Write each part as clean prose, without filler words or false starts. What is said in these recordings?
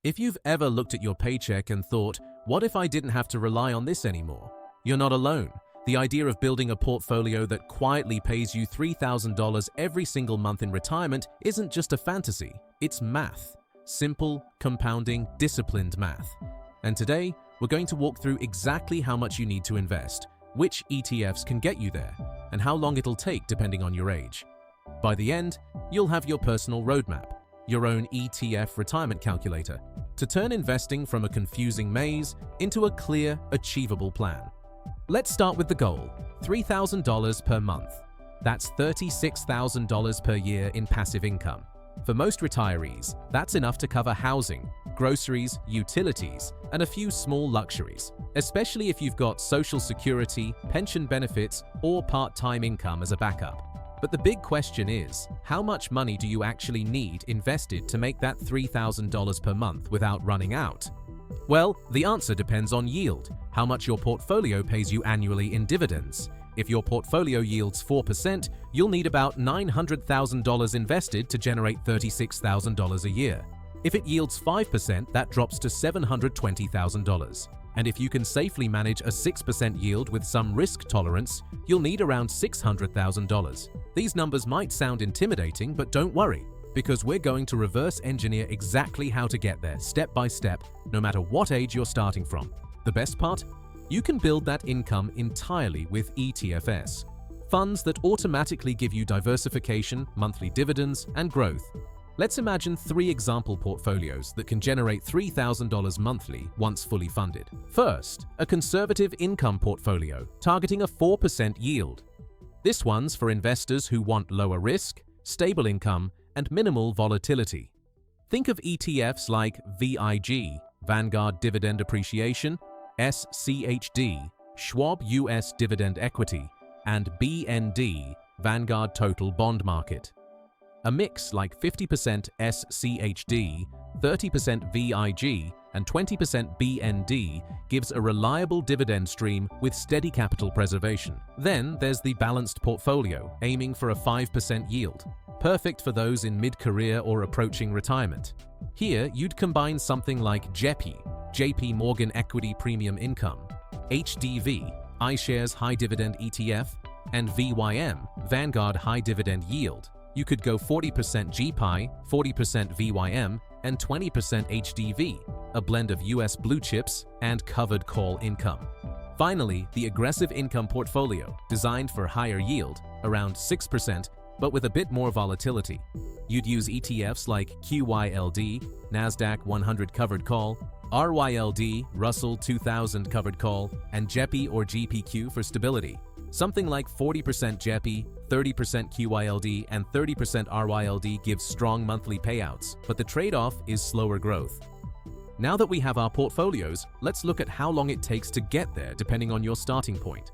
If you've ever looked at your paycheck and thought, what if I didn't have to rely on this anymore? You're not alone. The idea of building a portfolio that quietly pays you $3,000 every single month in retirement isn't just a fantasy, it's math. Simple, compounding, disciplined math. And today, we're going to walk through exactly how much you need to invest, which ETFs can get you there, and how long it'll take depending on your age. By the end, you'll have your personal roadmap, your own ETF Retirement Calculator, to turn investing from a confusing maze into a clear, achievable plan. Let's start with the goal, $3,000 per month. That's $36,000 per year in passive income. For most retirees, that's enough to cover housing, groceries, utilities, and a few small luxuries, especially if you've got Social Security, pension benefits, or part-time income as a backup. But the big question is, how much money do you actually need invested to make that $3,000 per month without running out? Well, the answer depends on yield, how much your portfolio pays you annually in dividends. If your portfolio yields 4%, you'll need about $900,000 invested to generate $36,000 a year. If it yields 5%, that drops to $720,000. And if you can safely manage a 6% yield with some risk tolerance, you'll need around $600,000. These numbers might sound intimidating, but don't worry, because we're going to reverse engineer exactly how to get there step by step, no matter what age you're starting from. The best part? You can build that income entirely with ETFs, funds that automatically give you diversification, monthly dividends, and growth. Let's imagine 3 example portfolios that can generate $3,000 monthly once fully funded. First, a conservative income portfolio targeting a 4% yield. This one's for investors who want lower risk, stable income, and minimal volatility. Think of ETFs like VIG, Vanguard Dividend Appreciation, SCHD, Schwab US Dividend Equity, and BND, Vanguard Total Bond Market. A mix like 50% SCHD, 30% VIG, and 20% BND gives a reliable dividend stream with steady capital preservation. Then there's the balanced portfolio, aiming for a 5% yield, perfect for those in mid-career or approaching retirement. Here, you'd combine something like JEPI, JP Morgan Equity Premium Income, HDV, iShares High Dividend ETF, and VYM, Vanguard High Dividend Yield. You could go 40% GPI, 40% VYM, and 20% HDV, a blend of US blue chips and covered call income. Finally, the aggressive income portfolio, designed for higher yield, around 6%, but with a bit more volatility. You'd use ETFs like QYLD, NASDAQ 100 Covered Call, RYLD, Russell 2000 Covered Call, and JEPI or GPQ for stability. Something like 40% JEPI, 30% QYLD, and 30% RYLD gives strong monthly payouts, but the trade-off is slower growth. Now that we have our portfolios, let's look at how long it takes to get there depending on your starting point.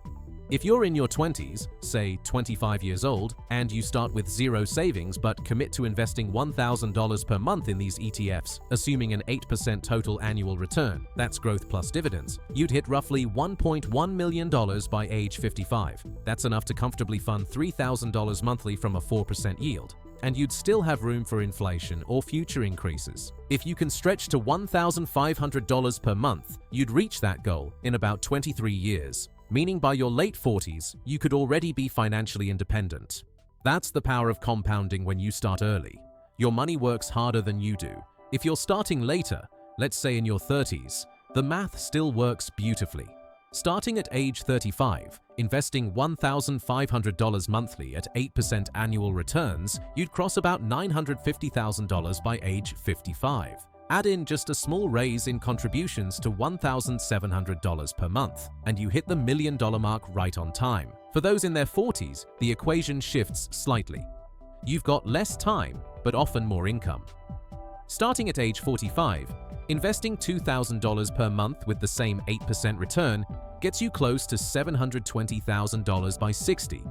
If you're in your 20s, say 25 years old, and you start with zero savings but commit to investing $1,000 per month in these ETFs, assuming an 8% total annual return, that's growth plus dividends, you'd hit roughly $1.1 million by age 55. That's enough to comfortably fund $3,000 monthly from a 4% yield. And you'd still have room for inflation or future increases. If you can stretch to $1,500 per month, you'd reach that goal in about 23 years. Meaning by your late 40s, you could already be financially independent. That's the power of compounding when you start early. Your money works harder than you do. If you're starting later, let's say in your 30s, the math still works beautifully. Starting at age 35, investing $1,500 monthly at 8% annual returns, you'd cross about $950,000 by age 55. Add in just a small raise in contributions to $1,700 per month, and you hit the $1 million mark right on time. For those in their 40s, the equation shifts slightly. You've got less time, but often more income. Starting at age 45, investing $2,000 per month with the same 8% return gets you close to $720,000 by 60,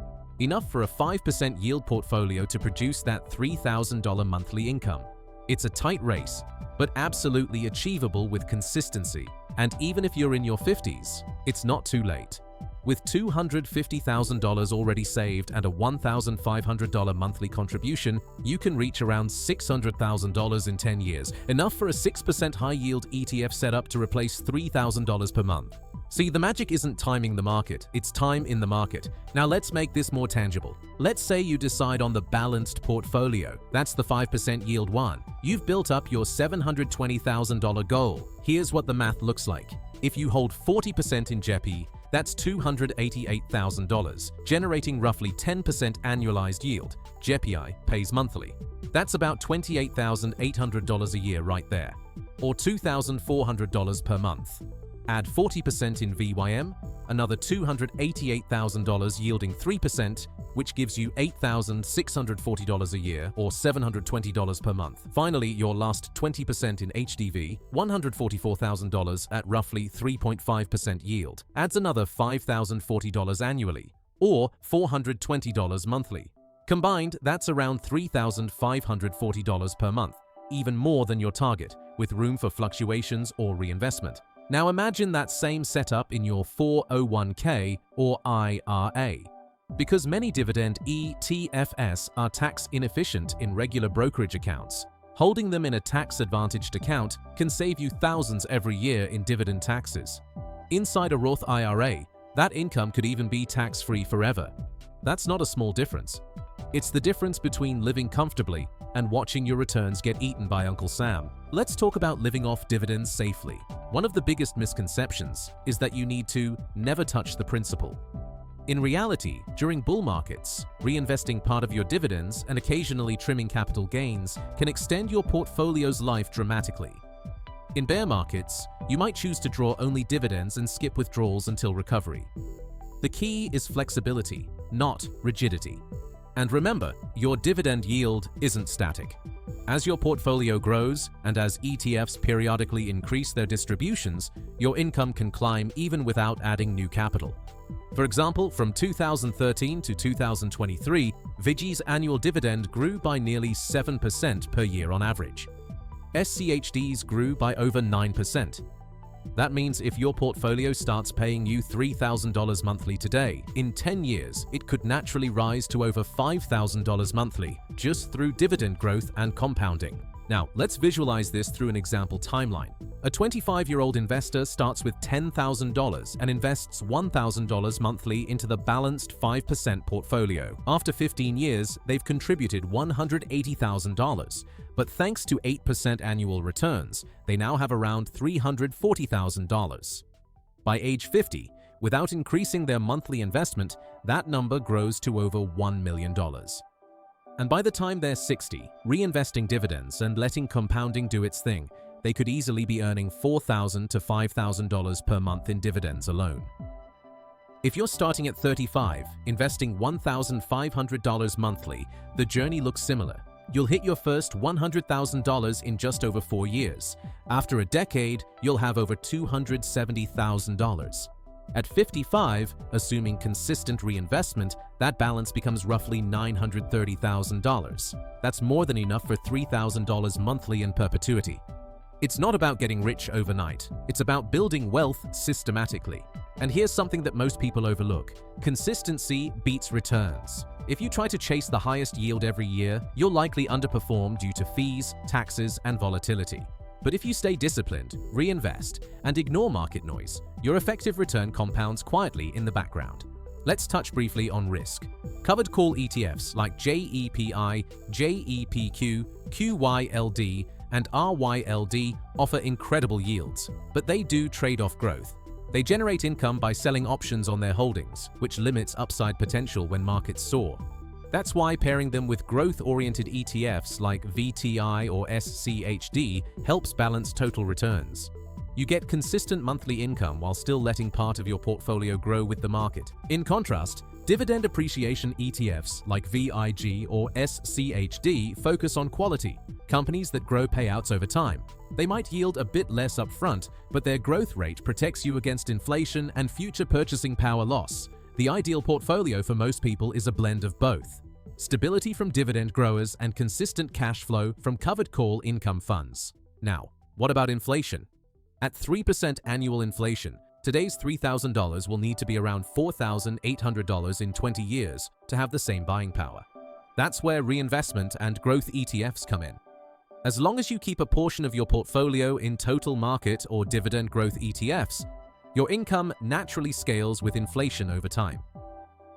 enough for a 5% yield portfolio to produce that $3,000 monthly income. It's a tight race, but absolutely achievable with consistency. And even if you're in your 50s, it's not too late. With $250,000 already saved and a $1,500 monthly contribution, you can reach around $600,000 in 10 years, enough for a 6% high-yield ETF setup to replace $3,000 per month. See, the magic isn't timing the market, it's time in the market. Now let's make this more tangible. Let's say you decide on the balanced portfolio. That's the 5% yield one. You've built up your $720,000 goal. Here's what the math looks like. If you hold 40% in JEPI, that's $288,000, generating roughly 10% annualized yield. JEPI pays monthly. That's about $28,800 a year right there, or $2,400 per month. Add 40% in VYM, another $288,000 yielding 3%, which gives you $8,640 a year or $720 per month. Finally, your last 20% in HDV, $144,000 at roughly 3.5% yield, adds another $5,040 annually or $420 monthly. Combined, that's around $3,540 per month, even more than your target, with room for fluctuations or reinvestment. Now imagine that same setup in your 401k or IRA. Because many dividend ETFs are tax inefficient in regular brokerage accounts, holding them in a tax-advantaged account can save you thousands every year in dividend taxes. Inside a Roth IRA, that income could even be tax-free forever. That's not a small difference. It's the difference between living comfortably and watching your returns get eaten by Uncle Sam. Let's talk about living off dividends safely. One of the biggest misconceptions is that you need to never touch the principal. In reality, during bull markets, reinvesting part of your dividends and occasionally trimming capital gains can extend your portfolio's life dramatically. In bear markets, you might choose to draw only dividends and skip withdrawals until recovery. The key is flexibility, not rigidity. And remember, your dividend yield isn't static. As your portfolio grows and as ETFs periodically increase their distributions, your income can climb even without adding new capital. For example, from 2013 to 2023, Vigi's annual dividend grew by nearly 7% per year on average. SCHD's grew by over 9%. That means if your portfolio starts paying you $3,000 monthly today, in 10 years, it could naturally rise to over $5,000 monthly just through dividend growth and compounding. Now, let's visualize this through an example timeline. A 25-year-old investor starts with $10,000 and invests $1,000 monthly into the balanced 5% portfolio. After 15 years, they've contributed $180,000. But thanks to 8% annual returns, they now have around $340,000. By age 50, without increasing their monthly investment, that number grows to over $1 million. And by the time they're 60, reinvesting dividends and letting compounding do its thing, they could easily be earning $4,000 to $5,000 per month in dividends alone. If you're starting at 35, investing $1,500 monthly, the journey looks similar. You'll hit your first $100,000 in just over 4 years. After a decade, you'll have over $270,000. At 55, assuming consistent reinvestment, that balance becomes roughly $930,000. That's more than enough for $3,000 monthly in perpetuity. It's not about getting rich overnight. It's about building wealth systematically. And here's something that most people overlook. Consistency beats returns. If you try to chase the highest yield every year, you'll likely underperform due to fees, taxes, and volatility. But if you stay disciplined, reinvest, and ignore market noise, your effective return compounds quietly in the background. Let's touch briefly on risk. Covered call ETFs like JEPI, JEPQ, QYLD, and RYLD offer incredible yields, but they do trade off growth. They generate income by selling options on their holdings, which limits upside potential when markets soar. That's why pairing them with growth-oriented ETFs like VTI or SCHD helps balance total returns. You get consistent monthly income while still letting part of your portfolio grow with the market. In contrast, dividend appreciation ETFs like VIG or SCHD focus on quality, companies that grow payouts over time. They might yield a bit less upfront, but their growth rate protects you against inflation and future purchasing power loss. The ideal portfolio for most people is a blend of both. Stability from dividend growers and consistent cash flow from covered call income funds. Now, what about inflation? At 3% annual inflation, Today's $3,000 will need to be around $4,800 in 20 years to have the same buying power. That's where reinvestment and growth ETFs come in. As long as you keep a portion of your portfolio in total market or dividend growth ETFs, your income naturally scales with inflation over time.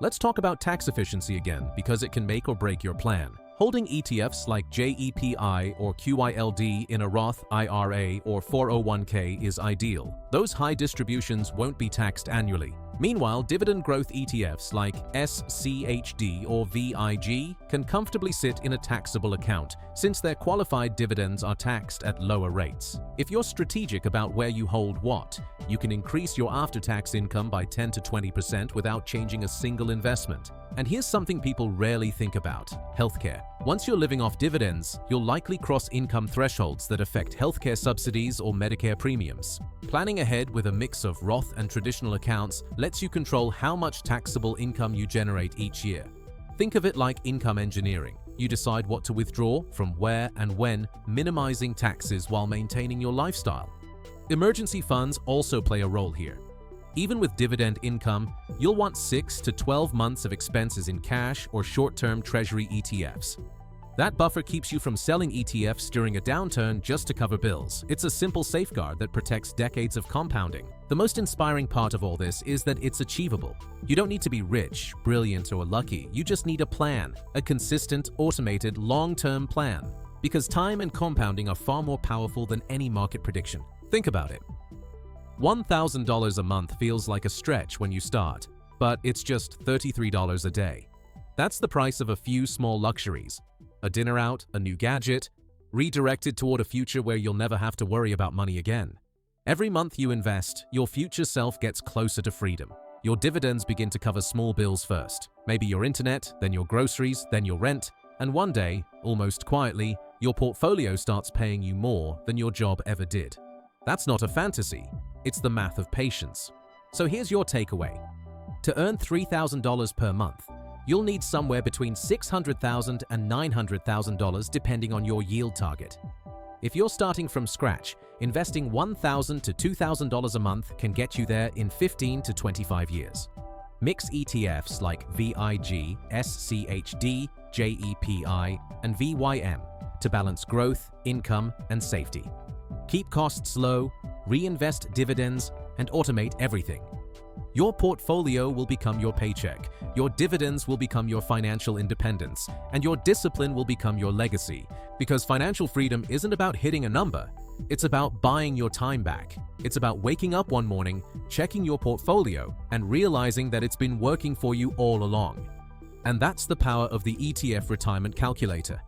Let's talk about tax efficiency again, because it can make or break your plan. Holding ETFs like JEPI or QYLD in a Roth IRA or 401k is ideal. Those high distributions won't be taxed annually. Meanwhile, dividend growth ETFs like SCHD or VIG can comfortably sit in a taxable account since their qualified dividends are taxed at lower rates. If you're strategic about where you hold what, you can increase your after-tax income by 10 to 20% without changing a single investment. And here's something people rarely think about: healthcare. Once you're living off dividends, you'll likely cross income thresholds that affect healthcare subsidies or Medicare premiums. Planning ahead with a mix of Roth and traditional accounts lets you control how much taxable income you generate each year. Think of it like income engineering. You decide what to withdraw, from where and when, minimizing taxes while maintaining your lifestyle. Emergency funds also play a role here. Even with dividend income, you'll want 6 to 12 months of expenses in cash or short-term treasury ETFs. That buffer keeps you from selling ETFs during a downturn just to cover bills. It's a simple safeguard that protects decades of compounding. The most inspiring part of all this is that it's achievable. You don't need to be rich, brilliant, or lucky. You just need a plan, a consistent, automated, long-term plan. Because time and compounding are far more powerful than any market prediction. Think about it. $1,000 a month feels like a stretch when you start, but it's just $33 a day. That's the price of a few small luxuries: a dinner out, a new gadget, redirected toward a future where you'll never have to worry about money again. Every month you invest, your future self gets closer to freedom. Your dividends begin to cover small bills first, maybe your internet, then your groceries, then your rent, and one day, almost quietly, your portfolio starts paying you more than your job ever did. That's not a fantasy. It's the math of patience. So here's your takeaway. To earn $3,000 per month, you'll need somewhere between $600,000 and $900,000 depending on your yield target. If you're starting from scratch, investing $1,000 to $2,000 a month can get you there in 15 to 25 years. Mix ETFs like VIG, SCHD, JEPI, and VYM to balance growth, income, and safety. Keep costs low, reinvest dividends, and automate everything. Your portfolio will become your paycheck, your dividends will become your financial independence, and your discipline will become your legacy. Because financial freedom isn't about hitting a number, it's about buying your time back. It's about waking up one morning, checking your portfolio, and realizing that it's been working for you all along. And that's the power of the ETF Retirement Calculator.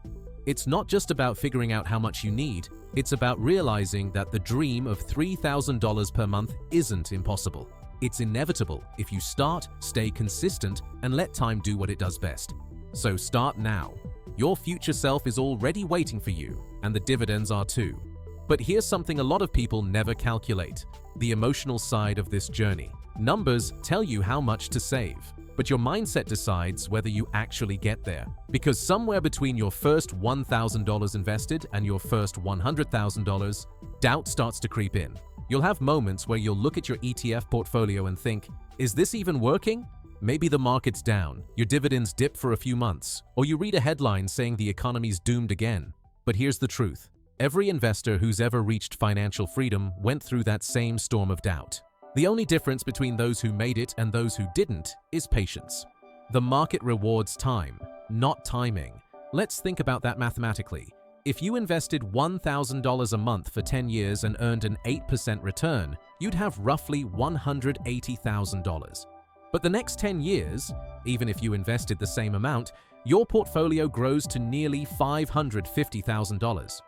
It's not just about figuring out how much you need, it's about realizing that the dream of $3,000 per month isn't impossible. It's inevitable if you start, stay consistent, and let time do what it does best. So start now. Your future self is already waiting for you, and the dividends are too. But here's something a lot of people never calculate: the emotional side of this journey. Numbers tell you how much to save, but your mindset decides whether you actually get there. Because somewhere between your first $1,000 invested and your first $100,000, doubt starts to creep in. You'll have moments where you'll look at your ETF portfolio and think, is this even working? Maybe the market's down, your dividends dip for a few months, or you read a headline saying the economy's doomed again. But here's the truth. Every investor who's ever reached financial freedom went through that same storm of doubt. The only difference between those who made it and those who didn't is patience. The market rewards time, not timing. Let's think about that mathematically. If you invested $1,000 a month for 10 years and earned an 8% return, you'd have roughly $180,000. But the next 10 years, even if you invested the same amount, your portfolio grows to nearly $550,000.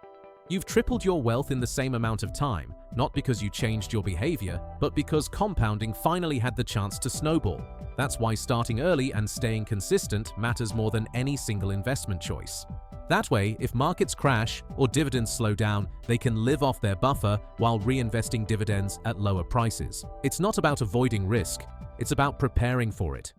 You've tripled your wealth in the same amount of time, not because you changed your behavior, but because compounding finally had the chance to snowball. That's why starting early and staying consistent matters more than any single investment choice. That way, if markets crash or dividends slow down, they can live off their buffer while reinvesting dividends at lower prices. It's not about avoiding risk, it's about preparing for it.